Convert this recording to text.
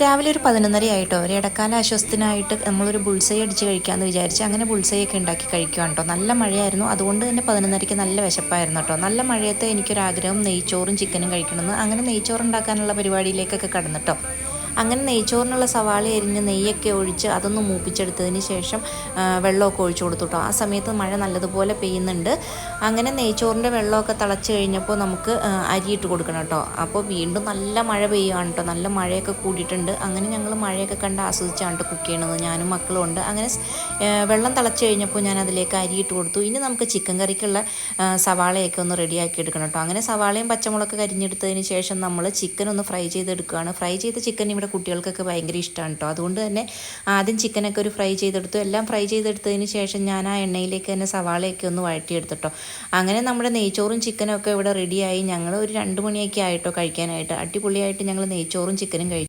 രാവിലെ ഒരു 11:30 ആയിട്ടോ. ഒരു ഇടക്കാല ആശ്വാസത്തിനായിട്ട് നമ്മളൊരു ബുൾസൈ അടിച്ച് കഴിക്കാമെന്ന് വിചാരിച്ച് അങ്ങനെ ബുൾസൈ ഒക്കെ ഉണ്ടാക്കി കഴിക്കുകയാണ് കേട്ടോ. നല്ല മഴയായിരുന്നു, അതുകൊണ്ട് തന്നെ 11:30ക്ക് നല്ല വിശപ്പായിരുന്നു കേട്ടോ. നല്ല മഴയത്ത് എനിക്കൊരാഗ്രഹം നെയ്ച്ചോറും ചിക്കനും കഴിക്കണമെന്ന്. അങ്ങനെ നെയ്ച്ചോറ് ഉണ്ടാക്കാനുള്ള പരിപാടിയിലേക്കൊക്കെ കടന്നിട്ടോ. അങ്ങനെ നെയ്ച്ചോറിനുള്ള സവാള അരിഞ്ഞ് നെയ്യൊക്കെ ഒഴിച്ച് അതൊന്ന് മൂപ്പിച്ചെടുത്തതിന് ശേഷം വെള്ളമൊക്കെ ഒഴിച്ചു കൊടുത്തു കേട്ടോ. ആ സമയത്ത് മഴ നല്ലതുപോലെ പെയ്യുന്നുണ്ട്. അങ്ങനെ നെയ്ച്ചോറിൻ്റെ വെള്ളമൊക്കെ തിളച്ച് കഴിഞ്ഞപ്പോൾ നമുക്ക് അരിയിട്ട് കൊടുക്കണം കേട്ടോ. അപ്പോൾ വീണ്ടും നല്ല മഴ പെയ്യുകയാണ് കേട്ടോ. നല്ല മഴയൊക്കെ കൂടിയിട്ടുണ്ട്. അങ്ങനെ ഞങ്ങൾ മഴയൊക്കെ കണ്ട് ആസ്വദിച്ചാണ് കേട്ടോ കുക്ക് ചെയ്യണത്. ഞാനും മക്കളും ഉണ്ട്. അങ്ങനെ വെള്ളം തിളച്ച് കഴിഞ്ഞപ്പോൾ ഞാൻ അതിലേക്ക് അരിയിട്ട് കൊടുത്തു. ഇനി നമുക്ക് ചിക്കൻ കറിക്കുള്ള സവാളയൊക്കെ ഒന്ന് റെഡിയാക്കി എടുക്കണം കേട്ടോ. അങ്ങനെ സവാളയും പച്ചമുളകൊക്കെ കരിഞ്ഞെടുത്തതിന് ശേഷം നമ്മൾ ചിക്കൻ ഒന്ന് ഫ്രൈ ചെയ്തെടുക്കുകയാണ്. ഫ്രൈ ചെയ്ത ചിക്കൻ ഇവിടെ കുട്ടികൾക്കൊക്കെ ഭയങ്കര ഇഷ്ടമാണ് കേട്ടോ. അതുകൊണ്ട് തന്നെ ആദ്യം ചിക്കനൊക്കെ ഒരു ഫ്രൈ ചെയ്തെടുത്തു. എല്ലാം ഫ്രൈ ചെയ്തെടുത്തതിന് ശേഷം ഞാൻ ആ എണ്ണയിലേക്ക് തന്നെ സവാളയൊക്കെ ഒന്ന് വഴറ്റിയെടുത്തിട്ടോ. അങ്ങനെ നമ്മുടെ നെയ്ച്ചോറും ചിക്കനും ഒക്കെ ഇവിടെ റെഡിയായി. ഞങ്ങൾ ഒരു 2 മണിയൊക്കെ ആയിട്ടോ കഴിക്കാനായിട്ട്. അടിപൊളിയായിട്ട് ഞങ്ങൾ നെയ്ച്ചോറും ചിക്കനും കഴിച്ചു.